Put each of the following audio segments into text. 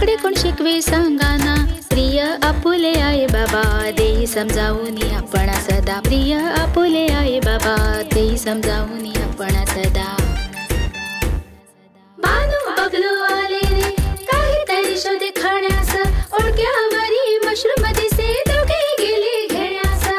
लाकडे कोण शिकवे सांगाना, प्रिय आपुले आई बाबा देई समजावून आपण सदा, प्रिय आपुले आई बाबा देई समजावून आपण सदा. बानू बबलू आले रे काहीतरी शोधे खाण्यास, ओळख्यावरी मशरूम दिसे दोघे गेले घेण्यास.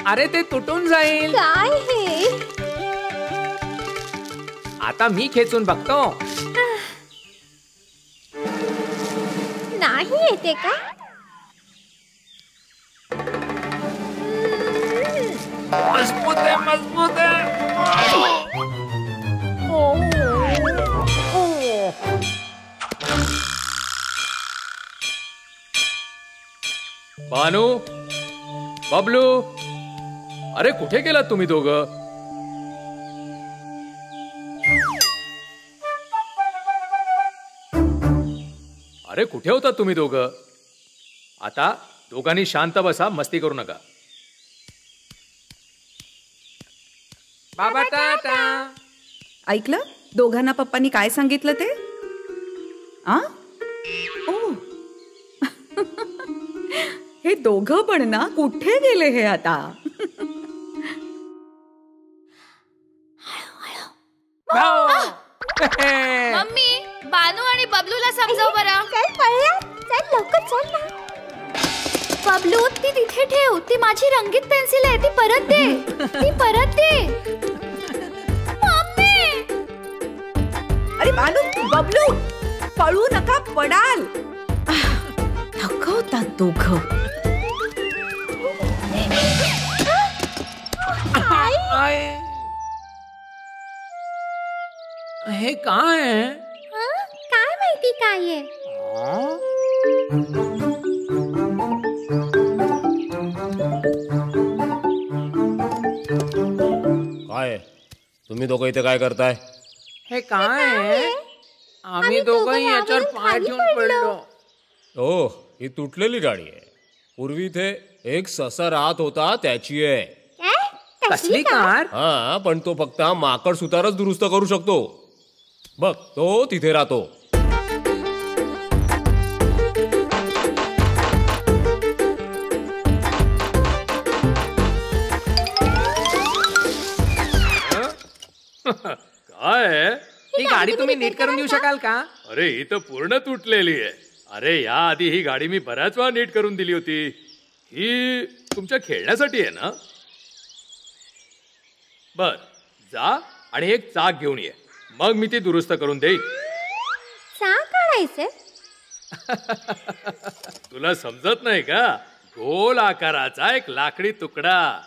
अरे ते तुटून जाईल. काय हे? आता मी खेचून बघतो. नाही येते का? मजबूत आहे, मजबूत आहे. बानू, बबलू, अरे कुठे गेलात तुम्ही दोघं? अरे कुठे होतात तुम्ही दोघं? आता दोघांनी शांत बसा, मस्ती करू नका. बाबा टाटा. ऐकलं दोघांना पप्पांनी काय सांगितलं ते? आ ओ हे दोघं पण ना कुठे गेले हे आता? मम्मी, बानू आणि बबलूला समजाव बरं. चल पळया, चल लवकर चल ना. बबलू ती तिथे ठेव, ती माझी रंगीत पेन्सिल आहे, ती परत दे. ती परत दे. मम्मी. अरे बानू, बबलू, पळू नका, पडाल. थकवतात दोघं. हे काय आहे? काय माहिती काय आहे? काय तुम्ही दोघं इथे काय करताय? हे काय आहे? आम्ही दोघं याच्यावर पाय ठेवून पडलो. ओ, ही तुटलेली गाडी आहे. पूर्वी इथे एक ससा राहत होता, त्याची आहे. कसली कार? हा, पण तो फक्त माकड सुतारच दुरुस्त करू शकतो. बघ, तो तिथे राहतो. काय? ही गाडी तुम्ही नीट करून देऊ शकाल का? अरे ही तर पूर्ण तुटलेली आहे. अरे या आधी ही गाडी मी बऱ्याच वेळा नीट करून दिली होती. ही तुमच्या खेळण्यासाठी आहे ना? बर, जा आणि एक चाक घेऊन ये, मग मी ती दुरुस्त करून देईन. चाक आणायचे? तुला समजत नाही का? गोल आकाराचा एक लाकडी तुकडा.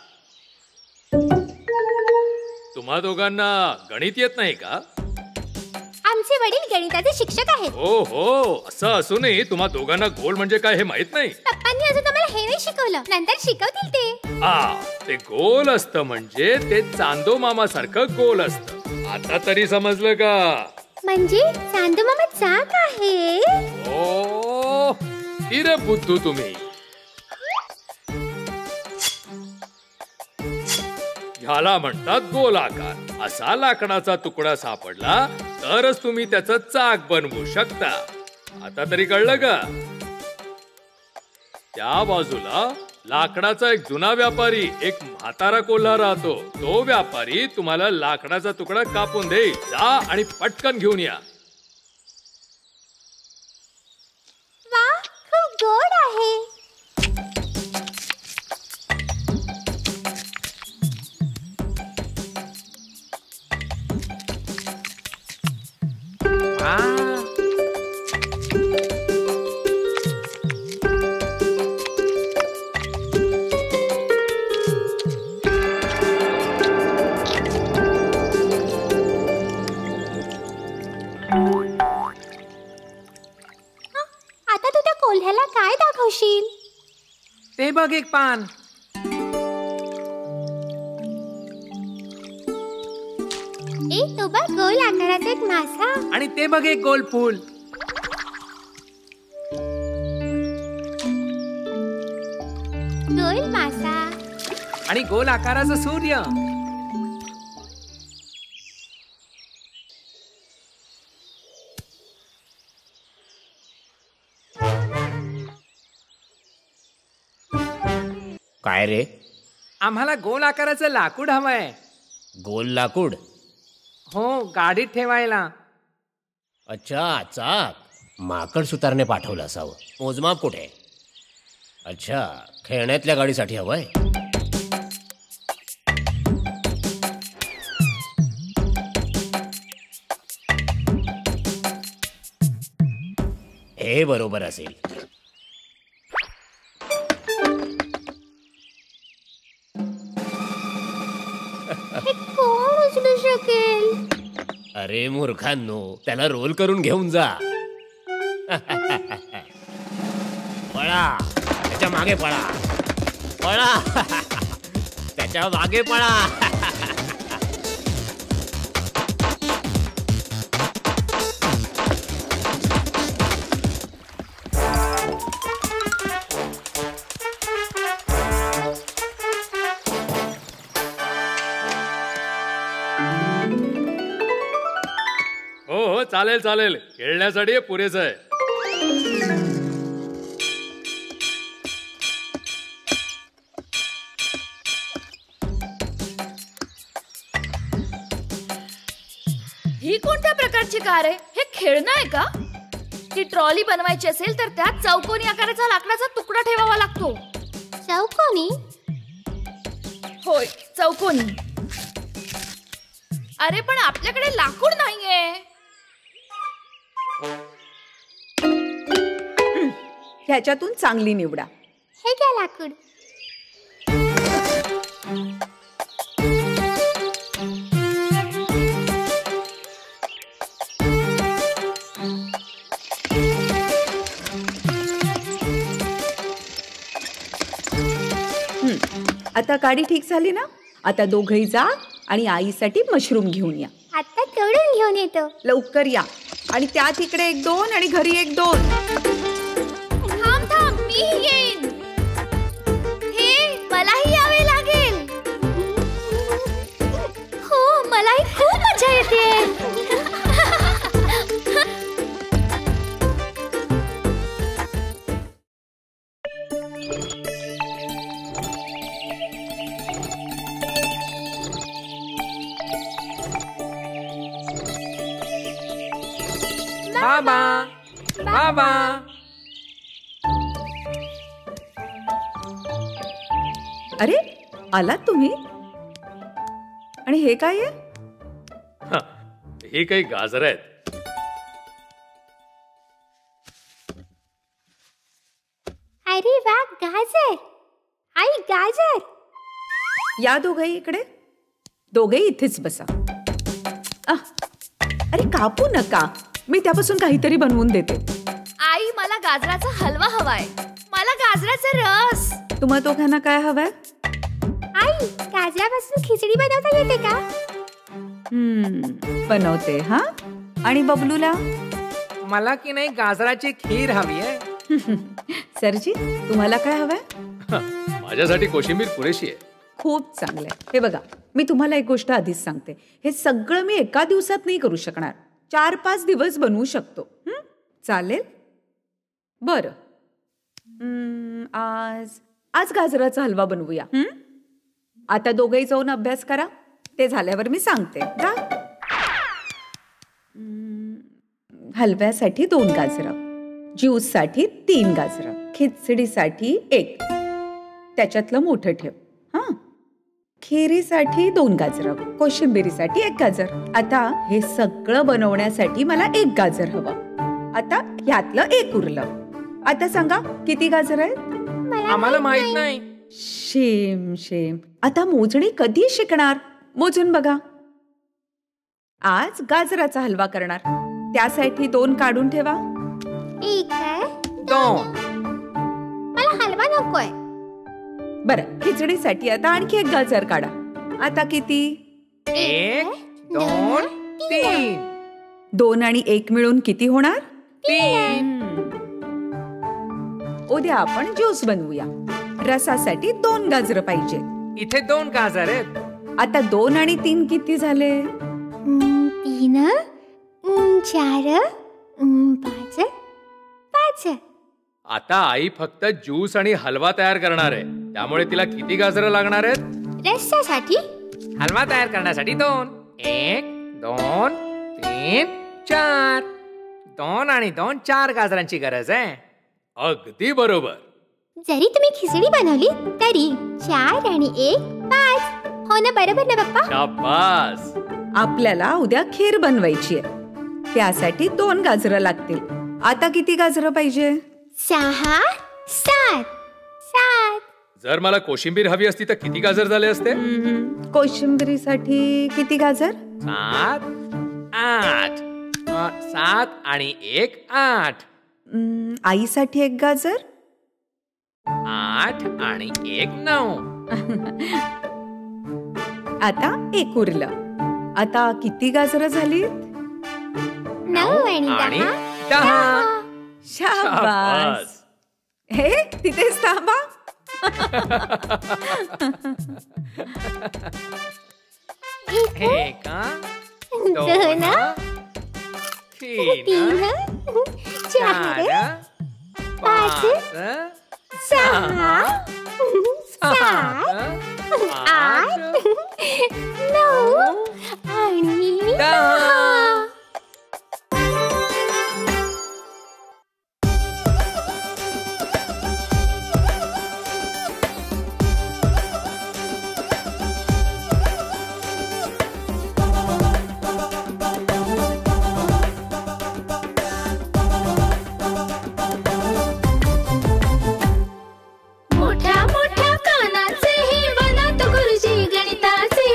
तुम्हा दोघांना गणित येत नाही का? आमचे वडील गणिताचे शिक्षक आहेत. हो हो, असं असूनही तुम्हा दोघांना गोल म्हणजे काय हे माहित नाही? पप्पांनी अजून आम्हाला हे नाही शिकवलं, नंतर शिकवतील ते. ते गोल असतं म्हणजे ते चांदो मामा सारखं गोल असतं. आता तरी समजलं का? म्हणजे चांदो मामा चाक आहे? ओ, हिरे बुद्धू तुम्ही. ह्याला म्हणतात गोल आकार. असा लाकडाचा तुकडा सापडला तरच तुम्ही त्याचं चाक बनवू शकता. आता तरी कळलं का? त्या बाजूला लाकडाचा एक जुना व्यापारी, एक म्हातारा कोल्हा राहतो. तो व्यापारी तुम्हाला लाकडाचा तुकडा कापून देईल. जा आणि पटकन घेऊन या. वा, खूप गोड आहे. आता तू त्या कोल्ह्याला काय दाखवशील? ते बघ एक पान. तो बघ गोल आकाराचा एक मासा. आणि ते बघ एक गोल फूल. गोल मासा आणि गोल आकाराचा सूर्य. काय रे? आम्हाला गोल आकाराचं लाकूड हवंय. गोल लाकूड? हो, गाडीत ठेवायला. अच्छा, चाक. माकड सुतारने पाठवलं असावं. मोजमाप कुठे? अच्छा, खेळण्यातल्या गाडीसाठी हवंय. हे बरोबर असेल. हे कोण उचलू शकेल? अरे मूर्खांनो, त्याला रोल करून घेऊन जा. पळा, त्याच्या मागे पळा. पळा, त्याच्या मागे पळा. हो, चालेल चालेल. खेळण्यासाठी हे पुरेसं आहे. ही कोणत्या प्रकारची कार आहे? हे खेळणं आहे का? ती ट्रॉली बनवायची असेल तर त्यात चौकोनी आकाराचा लाकडाचा तुकडा ठेवावा लागतो. चौकोनी? होय, चौकोनी. अरे पण आपल्याकडे लाकूड नाहीये. ह्याच्यातून चांगली निवडा. हे घ्या लाकूड. आता गाडी ठीक झाली ना? आता दोघही जा आणि आईसाठी मशरूम घेऊन या. आता तोडून घेऊन येतो. लवकर या. आणि त्यात इकडे 1-2 आणि घरी 1-2. थांब थांब, मी येईन. हे मलाही यावे लागेल. हो, मलाही खूप मजा येते. बाबा, बाबा. अरे, आलात तुम्ही? आणि हे काय आहे? हे काही गाजर आहेत. अरे वा, गाजर. आई, गाजर. या दोघही इकडे. दोघे इथेच बसा. अरे कापू नका, मी त्यापासून काहीतरी बनवून देते. आई, मला गाजराचा हलवा हवाय. मला गाजराचा रस. तुम्हा दोघांना काय हवंय? आई, गाजरापासून खिचडी बनवता येते का? बनवते. हा, आणि बबलूला? मला की नाही गाजराची खीर हवी आहे. सरजी, तुम्हाला काय हवंय? माझ्यासाठी कोशिंबीर पुरेशी आहे. खूप चांगलंय. हे बघा, मी तुम्हाला एक गोष्ट आधीच सांगते. हे सगळं मी एका दिवसात नाही करू शकणार. 4-5 दिवस बनवू शकतो. चालेल? बरं. आज गाजराचा हलवा बनवूया. आता दोघेही जाऊन अभ्यास करा. ते झाल्यावर मी सांगते. जा. हलव्यासाठी 2 गाजरं, ज्यूससाठी 3 गाजरं, खिचडीसाठी 1, त्याच्यातलं मोठं ठेव. हां, खिरीसाठी 2 गाजरं, कोशिंबिरीसाठी 1 गाजर. आता हे सगळं बनवण्यासाठी मला 1 गाजर हवं. आता ह्यातलं 1 उरलं. आता सांगा किती गाजर आहेत? आम्हाला माहित नाही. शेम. आता मोजणी कधी शिकणार? मोजून बघा. आज गाजराचा हलवा करणार, त्यासाठी 2 काढून ठेवा. 1 आहे. 2. मला हलवा नकोय. बरं, खिचडीसाठी आता आणखी 1 गाजर काढा. आता किती? 1, 2, 3. 2 आणि 1 मिळून किती होणार? 3. उद्या आपण ज्यूस बनवूया. रसासाठी 2 गाजरं पाहिजे. इथे 2 गाजर आहेत. आता 2 आणि 3 किती झाले? 3, 4, 5. आता आई फक्त ज्यूस आणि हलवा तयार करणार आहे, त्यामुळे तिला किती गाजरं लागणार आहेत? रस्त्यासाठी हलवा तयार करण्यासाठी 2. 1, 2, 3, 4. 2 आणि 2, 4 गाजरांची गरज आहे. अगदी बरोबर. जरी तुम्ही खिचडी बनवली तरी 4 आणि 1 5. हो ना, बरोबर ना पप्पा? शाबास. आपल्याला उद्या खीर बनवायची आहे, त्यासाठी 2 गाजरं लागतील. आता किती गाजरं पाहिजे? 6, 7. जर मला कोशिंबीर हवी असती तर किती गाजर झाले असते? कोशिंबिरीसाठी किती गाजर? 7, 8. 7 आणि 1, 8. आईसाठी 1 गाजर. 8 आणि 1, 9. आता 1 उरलं. आता किती गाजरं झाली? 9 आणि 10. शाबास. हे तिथेच थांबा. एक, 2, 3, 4, 5, 6, 7, 8, 9 आणि 10. मोठ्या मोठ्या कानाचे हे बनात गुरुजी गणिताचे.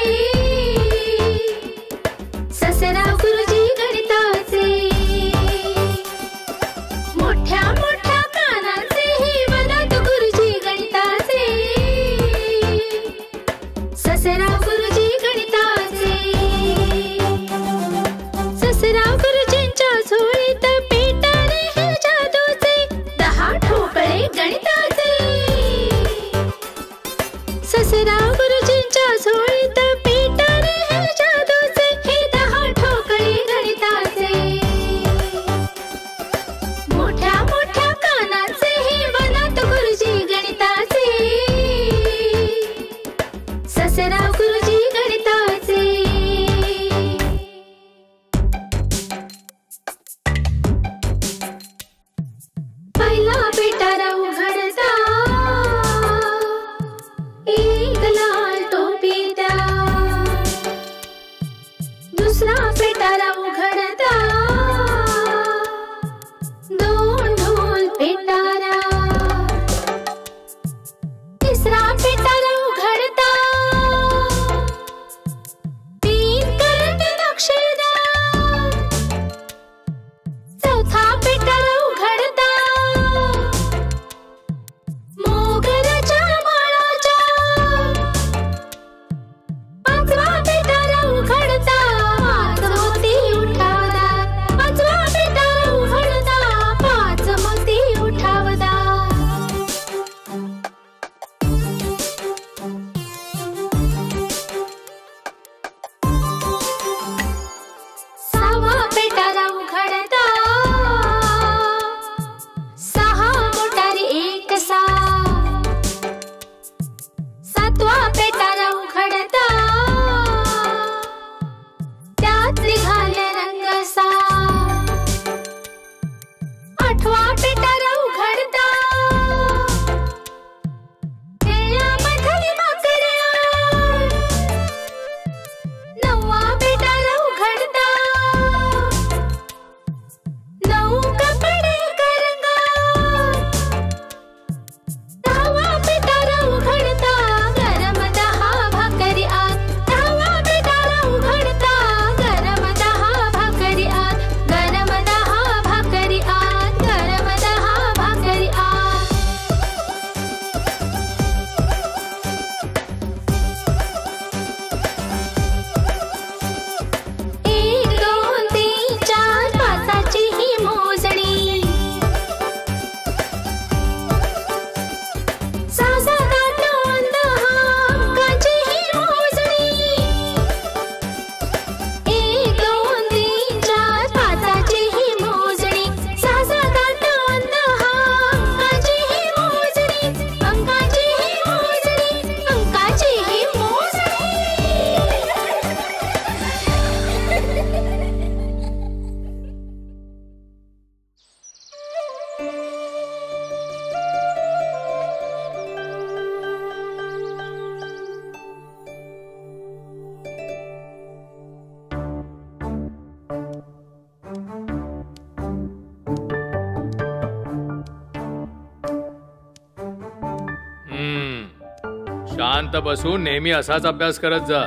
शांत बसून नेहमी असाच अभ्यास करत जा.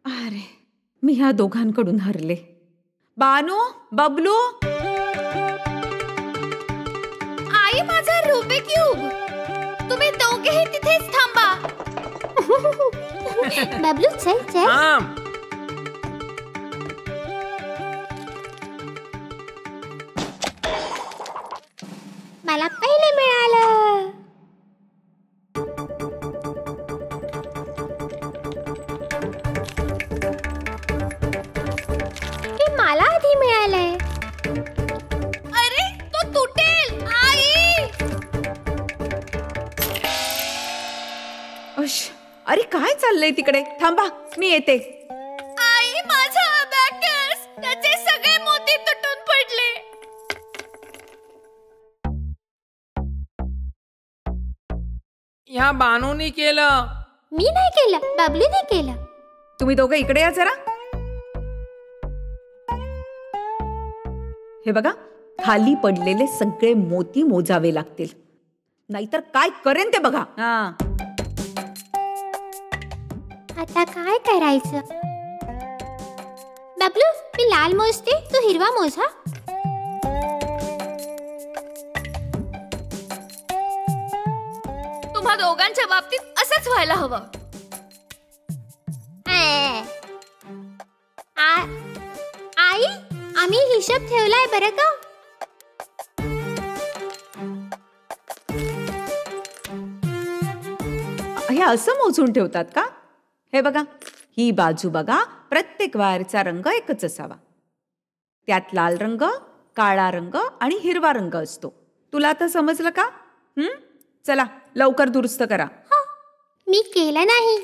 अरे मी ह्या दोघांकडून हरले. बानू, बबलू. आई, माझा रुबिक क्यूब. तुम्ही दोघेही तिथेच थांबा. बबलू चल चल. मला पहिले मिळालं. हे मला आधी मिळालंय. अरे तो तुटेल. आई, अरे काय चाललंय तिकडे? थांबा, मी येते. आई, माझा अबॅकस. त्याचे सगळे मोती तुटून पडले. ह्या बानूनी केलं. मी नाही केलं, बबलूने केलं. तुम्ही दोघं इकडे या जरा. हे बघा, खाली पडलेले सगळे मोती मोजावे लागतील, नाहीतर काय करेन ते बघा. आता काय करायचं? बबलू, मी लाल मोजते, तू हिरवा मोज. हा, तुम्हा दोघांच्या बाबतीत असंच व्हायला हवं. आई, आम्ही हिशोब ठेवलाय बरं का. हे असं मोजून ठेवतात का? हे बघा, ही बाजू बघा, प्रत्येक वायरचा रंग एकच असावा. त्यात लाल रंग, काळा रंग आणि हिरवा रंग असतो. तुला आता समजलं का? चला लवकर दुरुस्त करा. मी केलं नाही.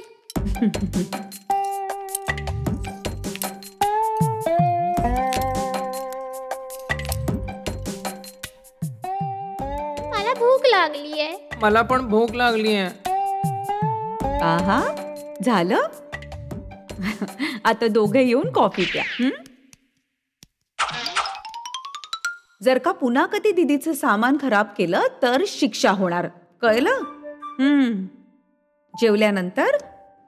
मला भूक लागलीये. मला पण भूक लागली आहे. आहा, झालं. आता दोघे येऊन कॉफी प्या. जर का पुन्हा कधी दीदीचं सामान खराब केलं तर शिक्षा होणार, कळलं? जेवल्यानंतर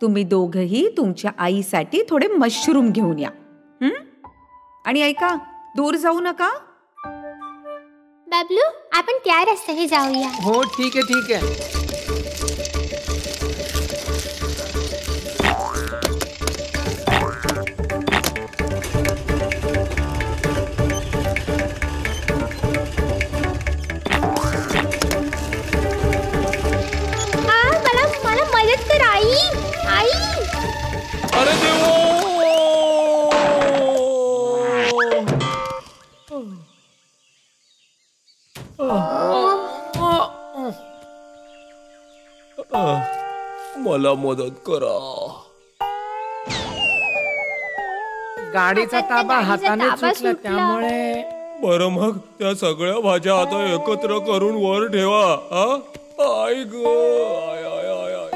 तुम्ही दोघही तुमच्या आईसाठी थोडे मशरूम घेऊन या. आणि ऐका, दूर जाऊ नका. बबलू, आपण त्या रस्त्याने जाऊया. हो, ठीक आहे, ठीक आहे. मला मदत कर आई. आई, अरे देवा! मला मदत करा. गाडीचा ताबा हाताने सुटला, त्यामुळे. बरं, मग त्या सगळ्या भाज्या आता एकत्र करून वर ठेवा. आई ग, आय आय आय आय.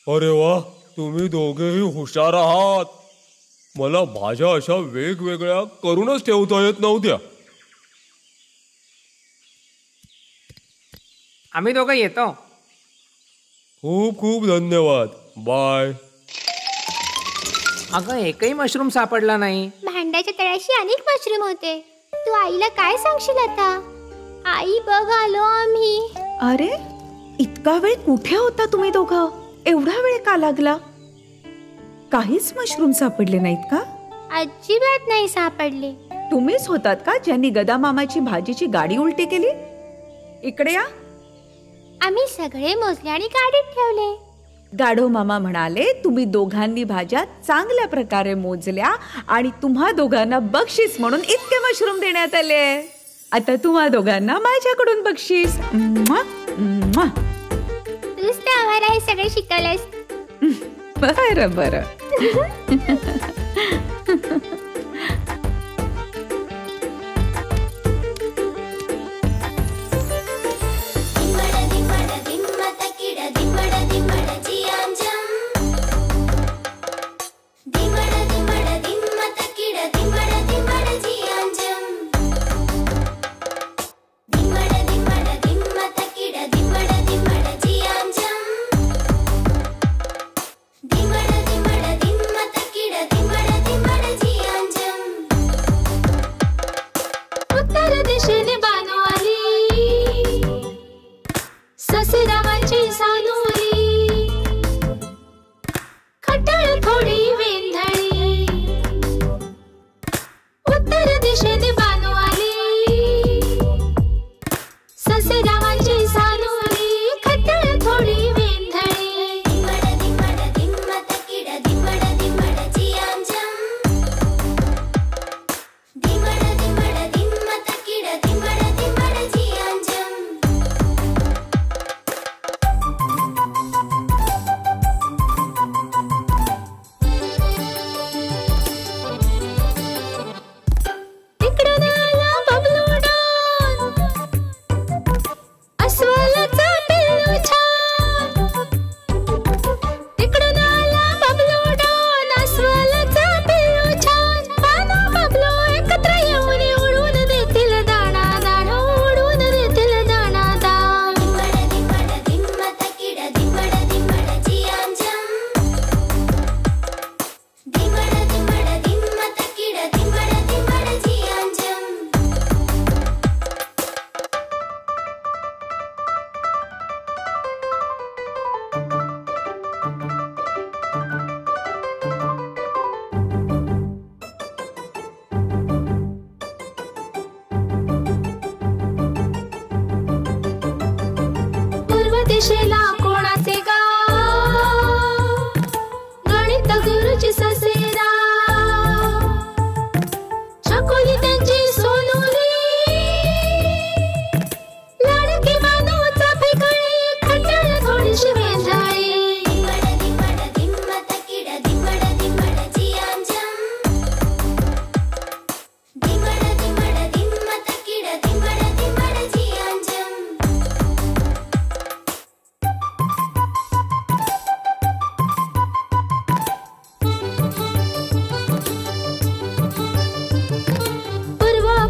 अरे वा, तुम्ही दोघेही हुशार आहात. मला भाज्या अशा वेगवेगळ्या करूनच ठेवता येत नव्हत्या. आम्ही दोघं येतो. खूप खूप धन्यवाद. बाय. अगं, एकही मशरूम सापडला नाही. भांड्याच्या तळाशी अनेक मशरूम होते. तू आईला काय सांगशील आता? आई, बघ आलो आम्ही. अरे, इतका वेळ कुठे होता तुम्ही दोघं? एवढा वेळ का लागला? काहीच मशरूम सापडले नाहीत का? अजिबात नाही सापडले. तुम्हीच होतात का ज्यांनी गदा मामाची भाजीची गाडी उलटी केली? इकडे या. आम्ही सगळे मोजले आणि गाडीत ठेवले. गाढव मामा म्हणाले, तुम्ही दोघांनी भाज्या चांगल्या प्रकारे मोजल्या आणि तुम्हा दोघांना बक्षीस म्हणून इतके मशरूम देण्यात आले. आता तुम्हा दोघांना माझ्याकडून बक्षीस. तूच तर आम्हाला हे सगळे शिकवलंस. बरं बरं. दिशेला कोणाचे गाव, गणित गुरुची ससेरा, छकुली त्यांची सोनुरी, लाडकी मानूचा फेकळी, खट्याळ थोडीशी वेंधळी.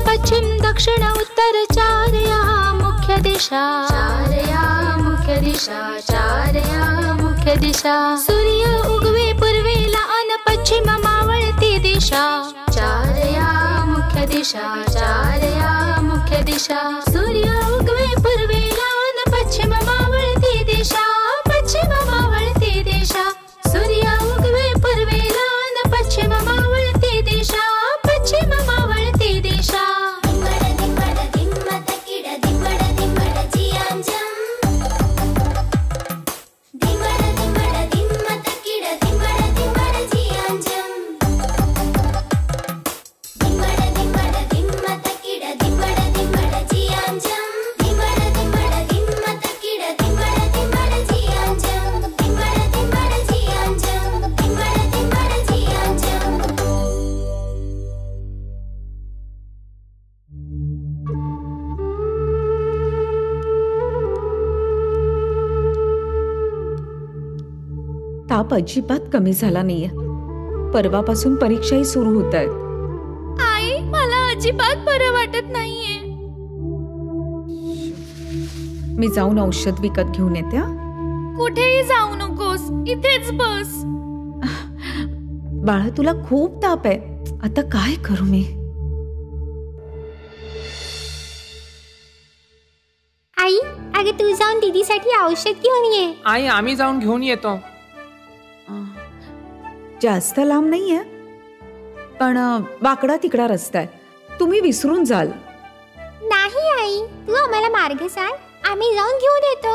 पश्चिम दक्षिण उत्तर चार या मुख्य दिशा, चार या मुख्य दिशा, चार या मुख्य दिशा. सूर्य उगवे पूर्वेला अन पश्चिम मावळती दिशा, चार या मुख्य दिशा, चार या मुख्य दिशा. सूर्य उगवे पूर्वेला अन पश्चिम मावळती दिशा, पश्चिम मावळती दिशा. सूर्य उगवे पूर्वेला अन पश्चिम मावळती दिशा, पश्चिम मावळती दिशा. ताप अजिबात कमी झाला नाहीये. परवापासून परीक्षाही सुरू होत आहेत. आई, मला अजिबात बरं वाटत नाहीये. मी जाऊन औषध विकत घेऊन येते. कुठेही जाऊ नकोस, इथेच बस. बाळा, तुला खूप ताप आहे. आता काय करू मी? आई, अगे तू जाऊन दीदीसाठी औषध घेऊन ये. आई, आम्ही जाऊन घेऊन येतो. जास्त लांब नाहीये, पण वाकडा तिकडा रस्ता आहे. तुम्ही विसरून जाल. नाही आई, तू आम्हाला मार्ग सांग, आम्ही जाऊन घेऊन येतो.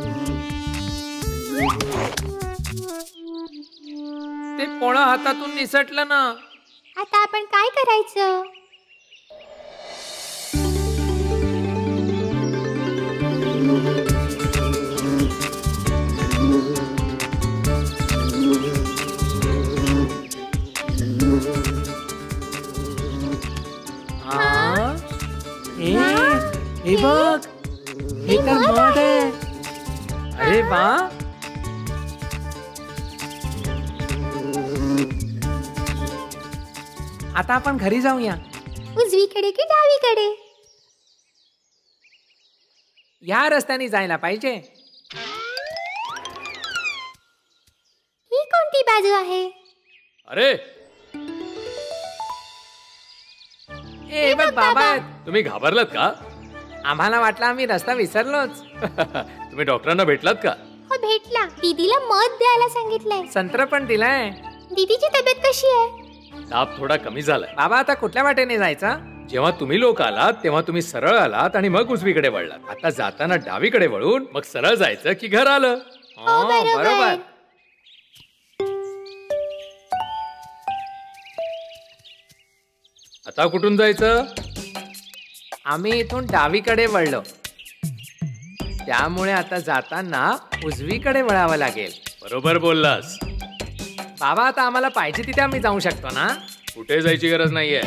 पोळं हातातून निसटलं ना. आता आपण काय करायचं? हे बघ, हे तर मध आहे. अरे वा. आता आपण घरी जाऊया. उजवीकडे की डावीकडे? या रस्त्याने जायला पाहिजे. ही कोणती बाजू आहे? अरे ए बघ बाबा, तुम्ही घाबरलात का? आम्हाला वाटलं आम्ही रस्ता विसरलोच. तुम्ही डॉक्टरांना भेटलात का? हो भेटला. दीदीला मध द्यायला सांगितलंय. संत्र पण दिलाय. दीदीची तब्येत कशी आहे? ताप थोडा कमी झालाय. बाबा आता कुठल्या वाटेने जायचं? जेव्हा तुम्ही लोक आलात तेव्हा तुम्ही सरळ आलात आणि मग उजवीकडे वळलात. आता जाताना डावीकडे वळून मग सरळ जायचं की घर आलं. हो, बरोबर. आता कुठून जायचं? आम्ही इथून डावीकडे वळलो, त्यामुळे आता जाताना उजवीकडे वळावं लागेल. बरोबर बोललास. बाबा आता आम्हाला पाहिजे तिथे आम्ही जाऊ शकतो ना? कुठे जायची गरज नाहीये.